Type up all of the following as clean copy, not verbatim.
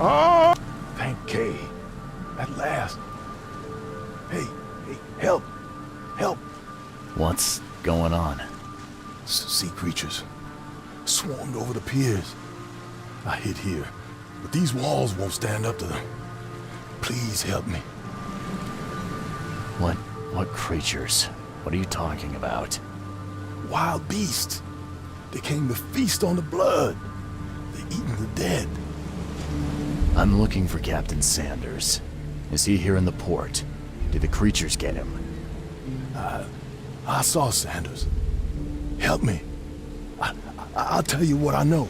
Oh! Thank Kay. At last. Hey, help! Help! What's going on? Sea creatures. Swarmed over the piers. I hid here, but these walls won't stand up to them. Please help me. What creatures? What are you talking about? Wild beasts. They came to feast on the blood. They're eating the dead. I'm looking for Captain Sanders. Is he here in the port? Did the creatures get him? I saw Sanders. Help me. I'll tell you what I know.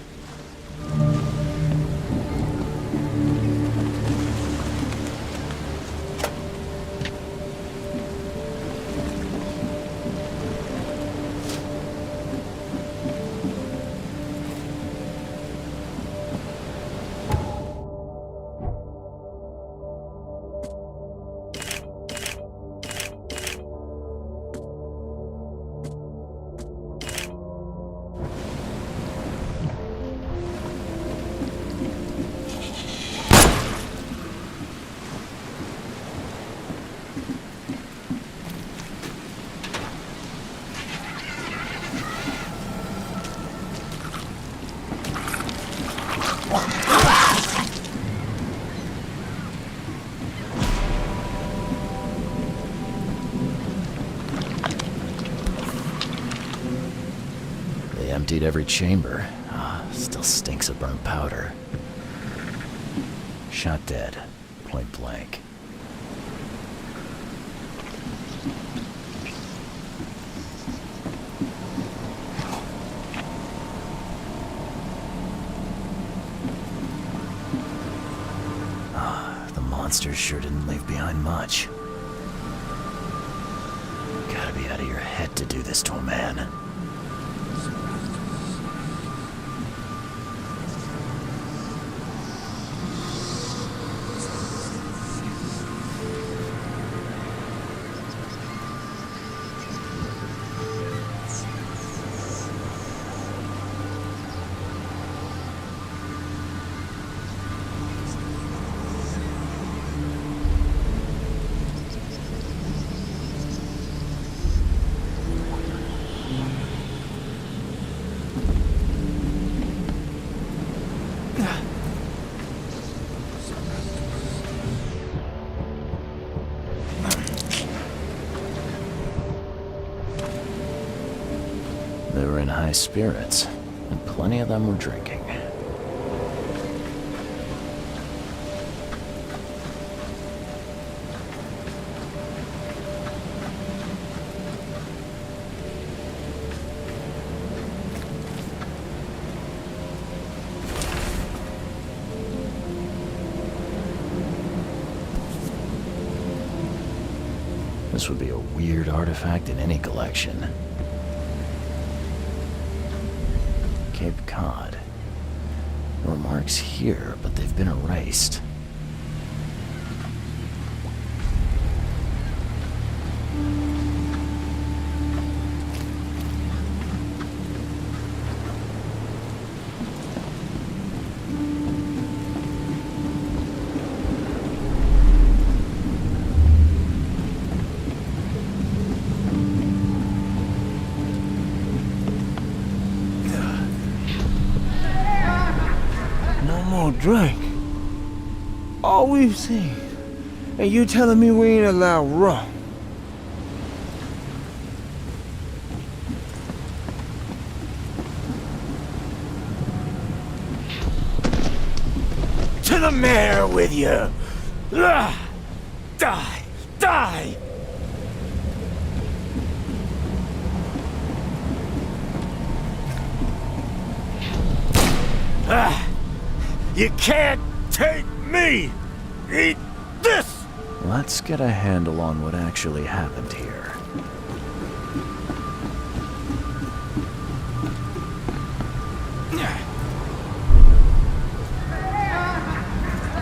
They emptied every chamber. Still stinks of burnt powder. Shot dead. Point blank. The monsters sure didn't leave behind much. Gotta be out of your head to do this to a man. They were in high spirits, and plenty of them were drinking. This would be a weird artifact in any collection. Cape Cod. There were marks here, but they've been erased. Drink. All we've seen. And you telling me we ain't allowed rum? To the mayor with you! Die! Die! You can't take me! Eat this! Let's get a handle on what actually happened here.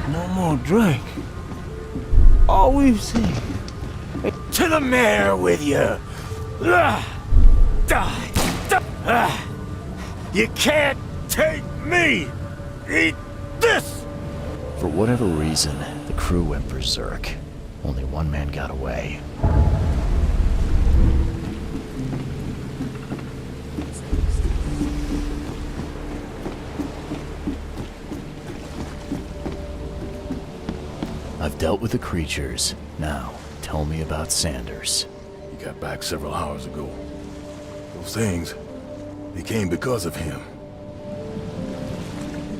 No more drink. All we've seen. To the mayor with you! Die! You can't take me! Eat this! For whatever reason, the crew went berserk. Only one man got away. I've dealt with the creatures. Now, tell me about Sanders. He got back several hours ago. Those things, they came because of him.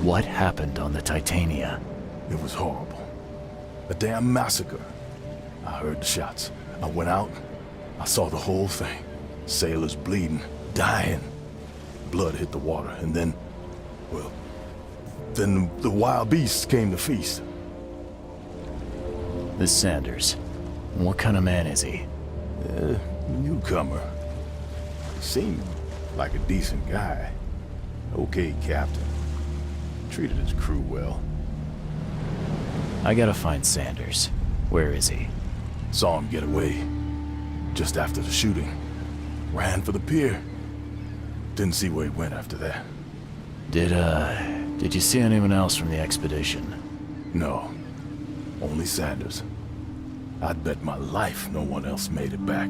What happened on the Titania? It was horrible. A damn massacre. I heard the shots. I went out. I saw the whole thing. Sailors bleeding, dying. Blood hit the water, and then, well, then the wild beasts came to feast. This Sanders. What kind of man is he? Newcomer. Seemed like a decent guy. Okay, Captain. Treated his crew well. I gotta find Sanders. Where is he? Saw him get away. Just after the shooting. Ran for the pier. Didn't see where he went after that. Did you see anyone else from the expedition? No. Only Sanders. I'd bet my life no one else made it back.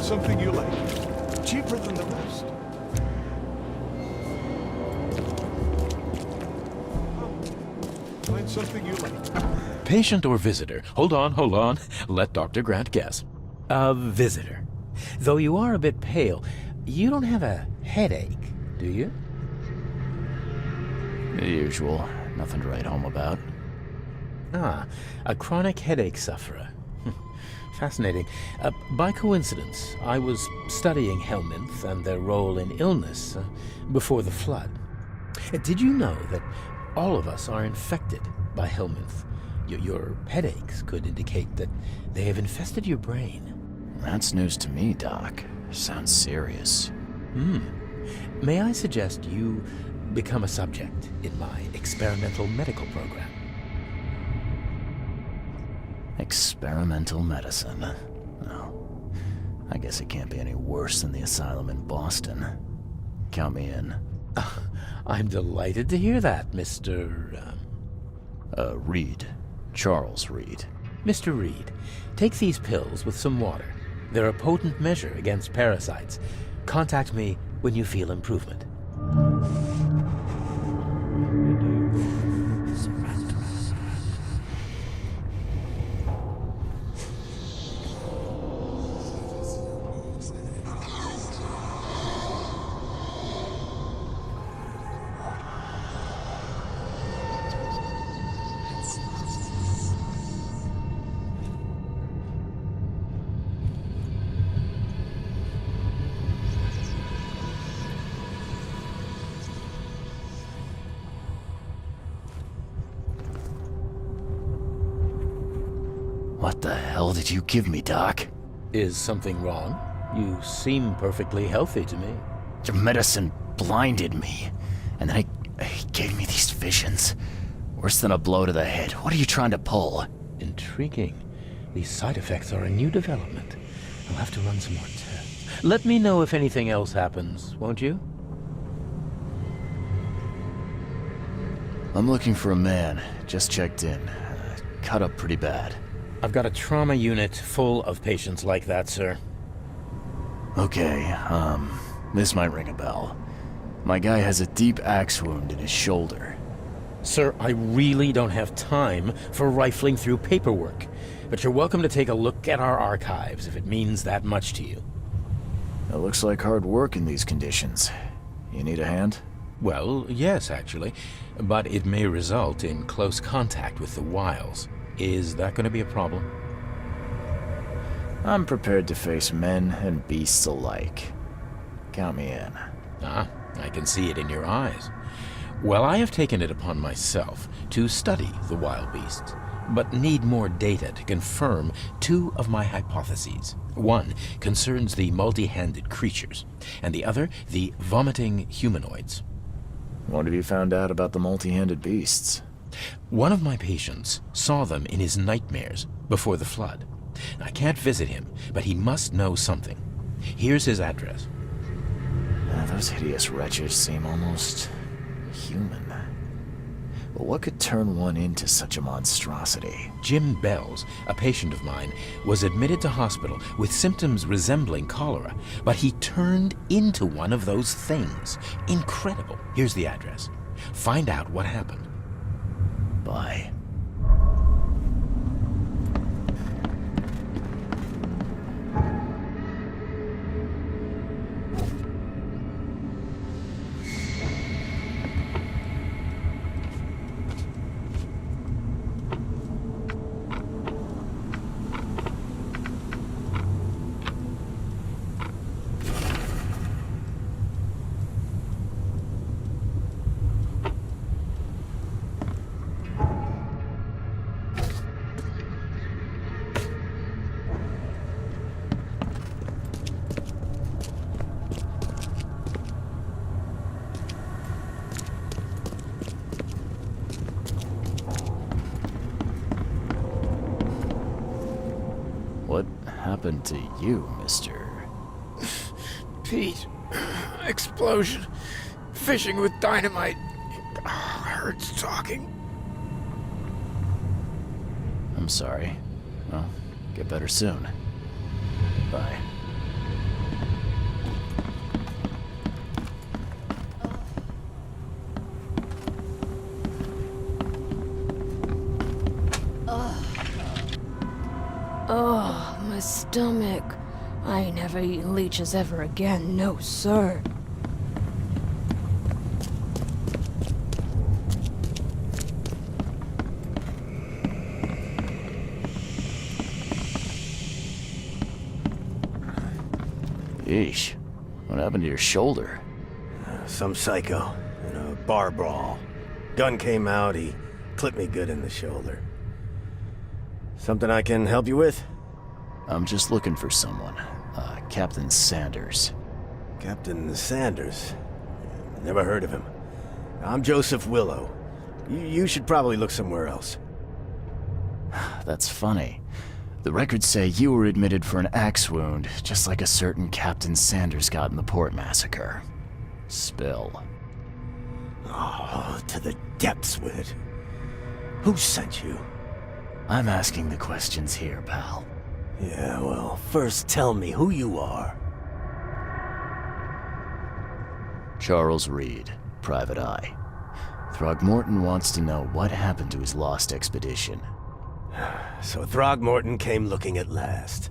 Something you like. Cheaper than the rest. Find something you like. Patient or visitor? Hold on. Let Dr. Grant guess. A visitor. Though you are a bit pale, you don't have a headache, do you? The usual. Nothing to write home about. Ah, a chronic headache sufferer. Fascinating. By coincidence, I was studying Helminth and their role in illness before the flood. Did you know that all of us are infected by Helminth? Your headaches could indicate that they have infested your brain. That's news to me, Doc. Sounds serious. May I suggest you become a subject in my experimental medical program? Experimental medicine. Oh, I guess it can't be any worse than the asylum in Boston. Count me in. I'm delighted to hear that, Mr. Reed. Charles Reed. Mr. Reed, take these pills with some water. They're a potent measure against parasites. Contact me when you feel improvement. What the hell did you give me, Doc? Is something wrong? You seem perfectly healthy to me. Your medicine blinded me, and then it gave me these visions. Worse than a blow to the head. What are you trying to pull? Intriguing. These side effects are a new development. I'll have to run some more tests. Let me know if anything else happens, won't you? I'm looking for a man. Just checked in. Cut up pretty bad. I've got a trauma unit full of patients like that, sir. Okay, this might ring a bell. My guy has a deep axe wound in his shoulder. Sir, I really don't have time for rifling through paperwork, but you're welcome to take a look at our archives if it means that much to you. It looks like hard work in these conditions. You need a hand? Well, yes, actually, but it may result in close contact with the Wiles. Is that going to be a problem? I'm prepared to face men and beasts alike. Count me in. Ah, I can see it in your eyes. Well, I have taken it upon myself to study the wild beasts, but need more data to confirm two of my hypotheses. One concerns the multi-handed creatures, and the other the vomiting humanoids. What have you found out about the multi-handed beasts? One of my patients saw them in his nightmares before the flood. I can't visit him, but he must know something. Here's his address. Those hideous wretches seem almost human. But what could turn one into such a monstrosity? Jim Bells, a patient of mine, was admitted to hospital with symptoms resembling cholera, but he turned into one of those things. Incredible. Here's the address. Find out what happened. Bye. What happened to you, mister? Pete, explosion, fishing with dynamite. Hurts talking. I'm sorry. Well, get better soon. Bye. Oh, my stomach. I ain't never eating leeches ever again, no sir. Yeesh. What happened to your shoulder? Some psycho in a bar brawl. Gun came out, he clipped me good in the shoulder. Something I can help you with? I'm just looking for someone. Captain Sanders. Captain Sanders? Never heard of him. I'm Joseph Willow. You should probably look somewhere else. That's funny. The records say you were admitted for an axe wound, just like a certain Captain Sanders got in the Port Massacre. Spill. Oh, to the depths with it. Who sent you? I'm asking the questions here, pal. Yeah, well, first tell me who you are. Charles Reed, Private Eye. Throgmorton wants to know what happened to his lost expedition. So Throgmorton came looking at last.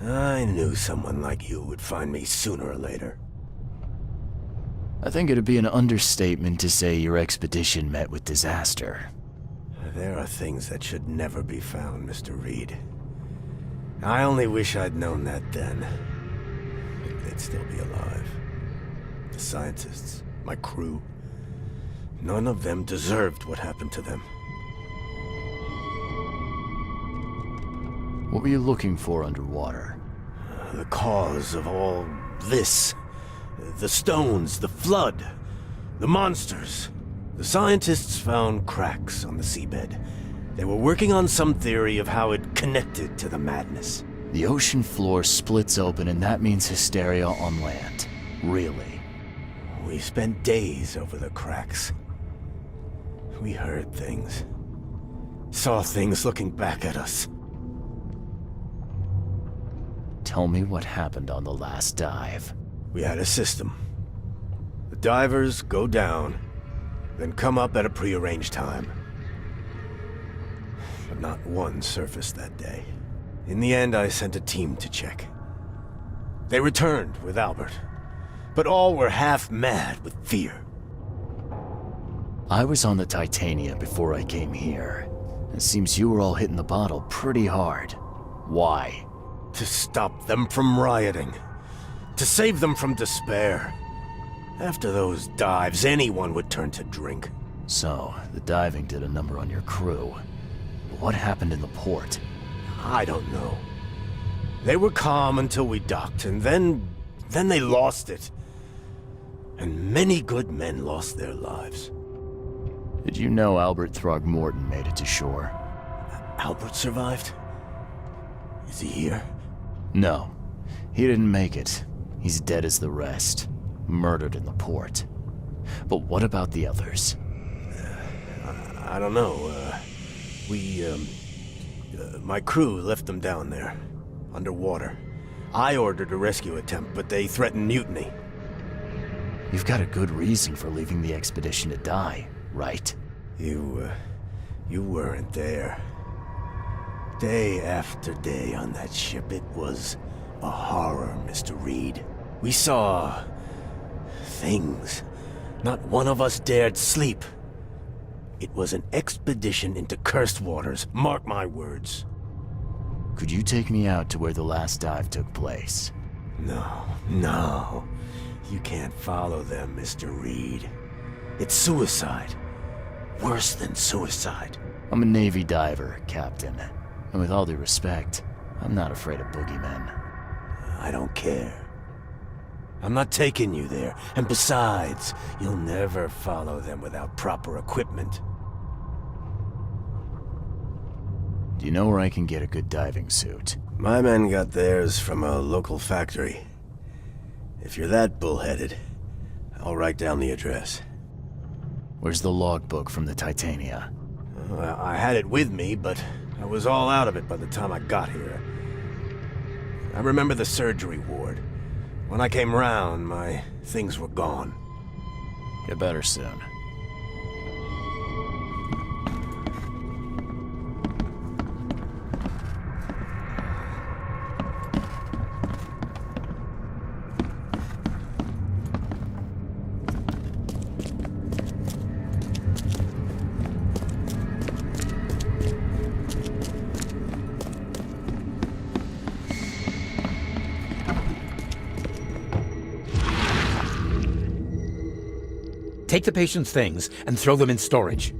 I knew someone like you would find me sooner or later. I think it'd be an understatement to say your expedition met with disaster. There are things that should never be found, Mr. Reed. I only wish I'd known that then. They'd still be alive. The scientists, my crew, none of them deserved what happened to them. What were you looking for underwater? The cause of all this. The stones, the flood, the monsters. The scientists found cracks on the seabed. They were working on some theory of how it connected to the madness. The ocean floor splits open and that means hysteria on land. Really? We spent days over the cracks. We heard things. Saw things looking back at us. Tell me what happened on the last dive. We had a system. The divers go down, then come up at a prearranged time. But not one surfaced that day. In the end, I sent a team to check. They returned with Albert, but all were half mad with fear. I was on the Titania before I came here. It seems you were all hitting the bottle pretty hard. Why? To stop them from rioting. To save them from despair. After those dives, anyone would turn to drink. So, the diving did a number on your crew. But what happened in the port? I don't know. They were calm until we docked, and then they lost it. And many good men lost their lives. Did you know Albert Throgmorton made it to shore? Albert survived? Is he here? No. He didn't make it. He's dead as the rest. Murdered in the port. But what about the others? I don't know. My crew left them down there, underwater. I ordered a rescue attempt, but they threatened mutiny. You've got a good reason for leaving the expedition to die, right? You weren't there. Day after day on that ship, it was a horror, Mr. Reed. We saw things. Not one of us dared sleep. It was an expedition into cursed waters, mark my words. Could you take me out to where the last dive took place? No. You can't follow them, Mr. Reed. It's suicide. Worse than suicide. I'm a Navy diver, Captain. And with all due respect, I'm not afraid of boogeymen. I don't care. I'm not taking you there. And besides, you'll never follow them without proper equipment. Do you know where I can get a good diving suit? My men got theirs from a local factory. If you're that bullheaded, I'll write down the address. Where's the logbook from the Titania? I had it with me, but I was all out of it by the time I got here. I remember the surgery ward. When I came round, my things were gone. Get better soon. Take the patient's things and throw them in storage.